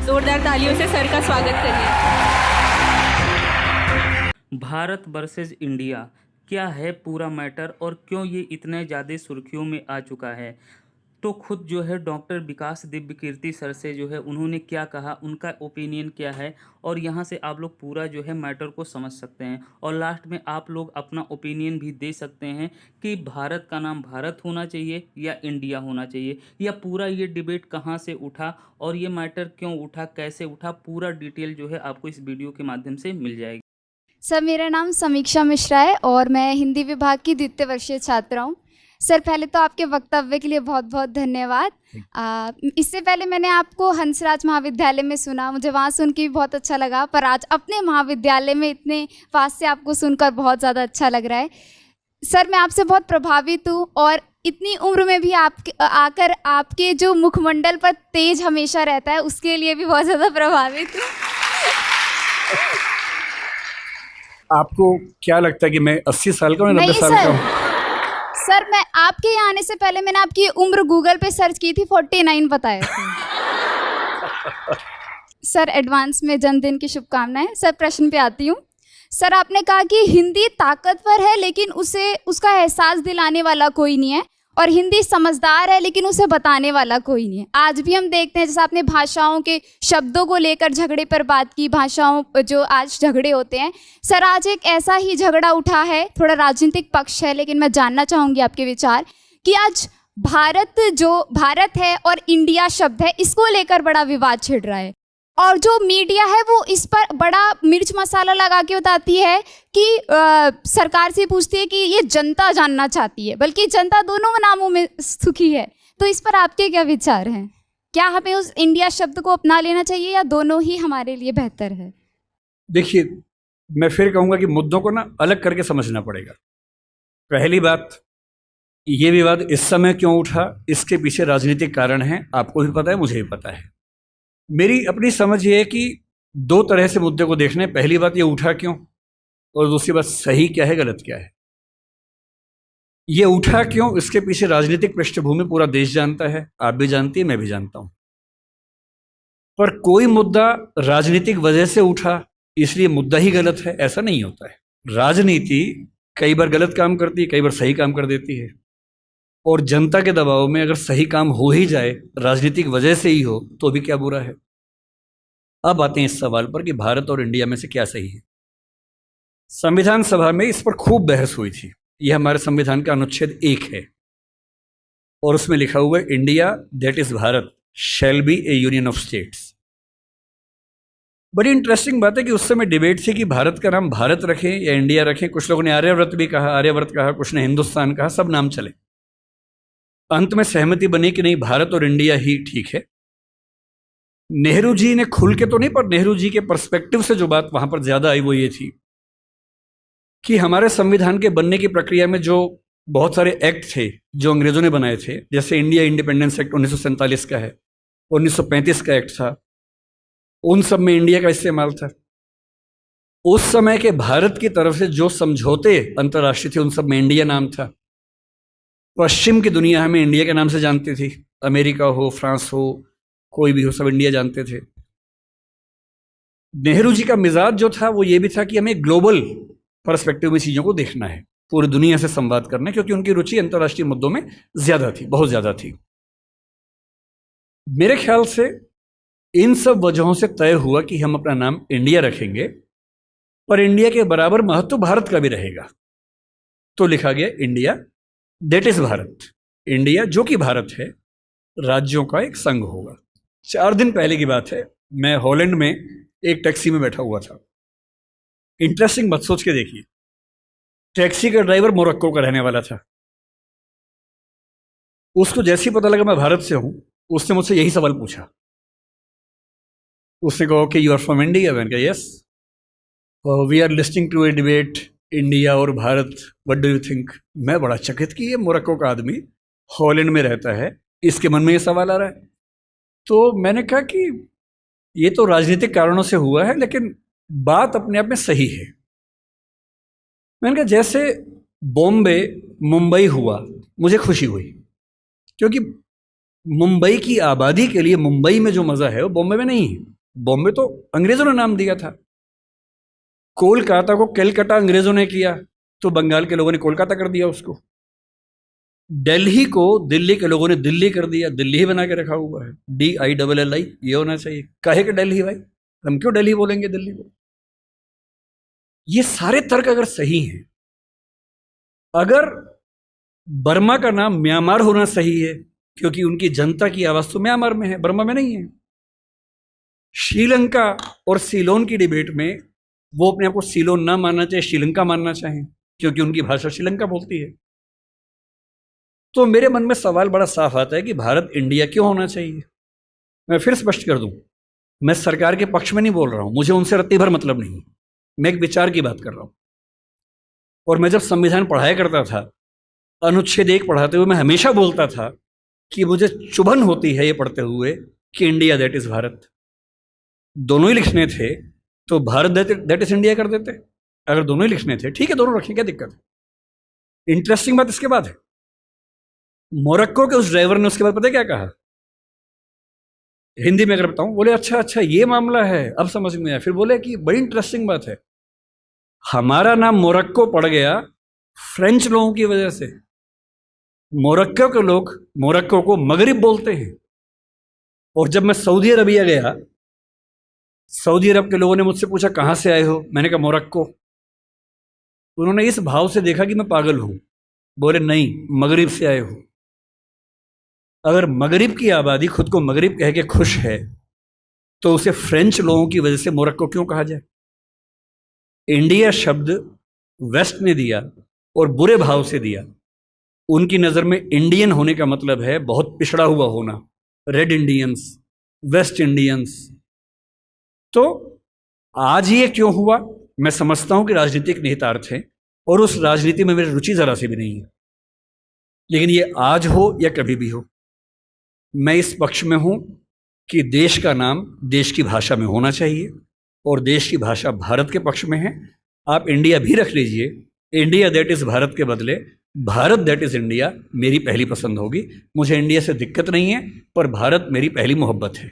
जोरदार तालियों से सर का स्वागत करिए। भारत वर्सेस इंडिया, क्या है पूरा मैटर और क्यों ये इतने ज़्यादा सुर्खियों में आ चुका है? तो खुद जो है डॉक्टर विकास दिव्य कीर्ति सर से जो है उन्होंने क्या कहा, उनका ओपिनियन क्या है, और यहाँ से आप लोग पूरा जो है मैटर को समझ सकते हैं और लास्ट में आप लोग अपना ओपिनियन भी दे सकते हैं कि भारत का नाम भारत होना चाहिए या इंडिया होना चाहिए, या पूरा ये डिबेट कहाँ से उठा और ये मैटर क्यों उठा, कैसे उठा, पूरा डिटेल जो है आपको इस वीडियो के माध्यम से मिल जाएगी। सर, मेरा नाम समीक्षा मिश्रा है और मैं हिंदी विभाग की द्वितीय वर्षीय छात्रा हूँ। सर, पहले तो आपके वक्तव्य के लिए बहुत बहुत धन्यवाद। इससे पहले मैंने आपको हंसराज महाविद्यालय में सुना, मुझे वहाँ सुन के भी बहुत अच्छा लगा, पर आज अपने महाविद्यालय में इतने पास से आपको सुनकर बहुत ज़्यादा अच्छा लग रहा है। सर, मैं आपसे बहुत प्रभावित हूँ और इतनी उम्र में भी आकर आपके जो मुखमंडल पर तेज हमेशा रहता है, उसके लिए भी बहुत ज़्यादा प्रभावित हूँ। आपको क्या लगता है कि मैं 80 साल का हूँ या 90 साल का हूँ? सर, मैं आपके यहाँ आने से पहले मैंने आपकी उम्र गूगल पे सर्च की थी, 49 बताया था। सर, एडवांस में जन्मदिन की शुभकामनाएं। सर, प्रश्न पे आती हूँ। सर, आपने कहा कि हिंदी ताकतवर है लेकिन उसे उसका एहसास दिलाने वाला कोई नहीं है, और हिंदी समझदार है लेकिन उसे बताने वाला कोई नहीं है। आज भी हम देखते हैं, जैसे आपने भाषाओं के शब्दों को लेकर झगड़े पर बात की, भाषाओं जो आज झगड़े होते हैं। सर, आज एक ऐसा ही झगड़ा उठा है, थोड़ा राजनीतिक पक्ष है, लेकिन मैं जानना चाहूँगी आपके विचार कि आज भारत है और इंडिया शब्द है, इसको लेकर बड़ा विवाद छिड़ रहा है, और जो मीडिया है वो इस पर बड़ा मिर्च मसाला लगा के बताती है कि सरकार से पूछती है कि ये जनता जानना चाहती है, बल्कि जनता दोनों नामों में सुखी है। तो इस पर आपके क्या विचार हैं? क्या हमें उस इंडिया शब्द को अपना लेना चाहिए या दोनों ही हमारे लिए बेहतर है? देखिए, मैं फिर कहूँगा कि मुद्दों को ना अलग करके समझना पड़ेगा। पहली बात, ये विवाद इस समय क्यों उठा, इसके पीछे राजनीतिक कारण हैं, आपको भी पता है, मुझे भी पता है। मेरी अपनी समझ ये है कि दो तरह से मुद्दे को देखना है। पहली बात, ये उठा क्यों, और दूसरी बात, सही क्या है, गलत क्या है। ये उठा क्यों, इसके पीछे राजनीतिक पृष्ठभूमि पूरा देश जानता है, आप भी जानती है, मैं भी जानता हूं। पर कोई मुद्दा राजनीतिक वजह से उठा इसलिए मुद्दा ही गलत है, ऐसा नहीं होता है। राजनीति कई बार गलत काम करती है, कई बार सही काम कर देती है, और जनता के दबाव में अगर सही काम हो ही जाए, राजनीतिक वजह से ही हो, तो भी क्या बुरा है। अब आते हैं इस सवाल पर कि भारत और इंडिया में से क्या सही है। संविधान सभा में इस पर खूब बहस हुई थी। यह हमारे संविधान का अनुच्छेद 1 है और उसमें लिखा हुआ है, India that is Bharat shall be A union of states. बड़ी इंटरेस्टिंग बात है कि उस समय डिबेट थी कि भारत का नाम भारत रखें या इंडिया रखें। कुछ लोगों ने आर्यव्रत भी कहा, आर्यव्रत कहा, कुछ ने हिंदुस्तान कहा, सब नाम चले। अंत में सहमति बनी कि नहीं, भारत और इंडिया ही ठीक है। नेहरू जी ने खुल के तो नहीं, पर नेहरू जी के पर्सपेक्टिव से जो बात वहां पर ज्यादा आई वो ये थी कि हमारे संविधान के बनने की प्रक्रिया में जो बहुत सारे एक्ट थे जो अंग्रेजों ने बनाए थे, जैसे इंडिया इंडिपेंडेंस एक्ट 1947 का है, 1935 का एक्ट था, उन सब में इंडिया का इस्तेमाल था। उस समय के भारत की तरफ से जो समझौते अंतर्राष्ट्रीय थे, उन सब में इंडिया नाम था। पश्चिम की दुनिया हमें इंडिया के नाम से जानती थी, अमेरिका हो, फ्रांस हो, कोई भी हो, सब इंडिया जानते थे। नेहरू जी का मिजाज जो था वो ये भी था कि हमें ग्लोबल पर्सपेक्टिव में चीज़ों को देखना है, पूरी दुनिया से संवाद करना है, क्योंकि उनकी रुचि अंतर्राष्ट्रीय मुद्दों में ज़्यादा थी, बहुत ज़्यादा थी। मेरे ख्याल से इन सब वजहों से तय हुआ कि हम अपना नाम इंडिया रखेंगे, पर इंडिया के बराबर महत्व भारत का भी रहेगा। तो लिखा गया India that is Bharat. India जो कि भारत है, राज्यों का एक संघ होगा। 4 दिन पहले की बात है, मैं हॉलैंड में एक टैक्सी में बैठा हुआ था। इंटरेस्टिंग मत सोच के देखिए, टैक्सी का ड्राइवर मोरक्को का रहने वाला था। उसको जैसे ही पता लगा मैं भारत से हूं, उसने मुझसे यही सवाल पूछा। उसने कहा कि यू आर फ्रॉम इंडिया? मैंने कहा yes. We are listing to a debate India और Bharat, what do you think? मैं बड़ा चकित कि ये मोरक्को का आदमी हॉलैंड में रहता है, इसके मन में ये सवाल आ रहा है। तो मैंने कहा कि ये तो राजनीतिक कारणों से हुआ है, लेकिन बात अपने आप में सही है। मैंने कहा जैसे बॉम्बे मुंबई हुआ, मुझे खुशी हुई, क्योंकि मुंबई की आबादी के लिए मुंबई में जो मज़ा है वो बॉम्बे में नहीं है। बॉम्बे तो अंग्रेजों ने नाम दिया था। कोलकाता को कैलकाटा अंग्रेजों ने किया, तो बंगाल के लोगों ने कोलकाता कर दिया उसको। दिल्ली को दिल्ली के लोगों ने दिल्ली कर दिया, दिल्ली ही बना के रखा हुआ है, DILLI, ये होना चाहिए। काहे के दिल्ली भाई, हम क्यों दिल्ली बोलेंगे दिल्ली को? ये सारे तर्क अगर सही हैं, अगर बर्मा का नाम म्यांमार होना सही है क्योंकि उनकी जनता की आवाज तो म्यांमार में है, बर्मा में नहीं है। श्रीलंका और सीलोन की डिबेट में वो अपने आप को सीलोन ना मानना चाहे, श्रीलंका मानना चाहें, क्योंकि उनकी भाषा श्रीलंका बोलती है। तो मेरे मन में सवाल बड़ा साफ आता है कि भारत इंडिया क्यों होना चाहिए। मैं फिर स्पष्ट कर दूं, मैं सरकार के पक्ष में नहीं बोल रहा हूं, मुझे उनसे रत्ती भर मतलब नहीं, मैं एक विचार की बात कर रहा हूं। और मैं जब संविधान पढ़ाया करता था, अनुच्छेद 1 पढ़ाते हुए मैं हमेशा बोलता था कि मुझे चुभन होती है ये पढ़ते हुए कि इंडिया दैट इज भारत। दोनों ही लिखने थे तो भारत दैट इज इंडिया कर देते। अगर दोनों ही लिखने थे, ठीक है, दोनों रखें, क्या दिक्कत है। इंटरेस्टिंग बात इसके बाद है, मोरक्को के उस ड्राइवर ने उसके बाद पता है क्या कहा, हिंदी में अगर बताऊं, बोले अच्छा अच्छा ये मामला है, अब समझ में आया। फिर बोले कि बड़ी इंटरेस्टिंग बात है, हमारा नाम मोरक्को पड़ गया फ्रेंच लोगों की वजह से। मोरक्को के लोग मोरक्को को मगरिब बोलते हैं। और जब मैं सऊदी अरबिया गया, सऊदी अरब के लोगों ने मुझसे पूछा कहां से आए हो, मैंने कहा मोरक्को। उन्होंने इस भाव से देखा कि मैं पागल हूं, बोले नहीं, मगरिब से आए हो। अगर मगरिब की आबादी खुद को मगरिब कह के खुश है तो उसे फ्रेंच लोगों की वजह से मोरक्को क्यों कहा जाए। इंडिया शब्द वेस्ट ने दिया और बुरे भाव से दिया। उनकी नज़र में इंडियन होने का मतलब है बहुत पिछड़ा हुआ होना, रेड इंडियंस, वेस्ट इंडियंस। तो आज ये क्यों हुआ, मैं समझता हूं कि राजनीतिक निहितार्थ है और उस राजनीति में मेरी रुचि जरा सी भी नहीं है। लेकिन ये आज हो या कभी भी हो, मैं इस पक्ष में हूं कि देश का नाम देश की भाषा में होना चाहिए और देश की भाषा भारत के पक्ष में है। आप इंडिया भी रख लीजिए, इंडिया दैट इज भारत के बदले भारत दैट इज इंडिया मेरी पहली पसंद होगी। मुझे इंडिया से दिक्कत नहीं है, पर भारत मेरी पहली मोहब्बत है।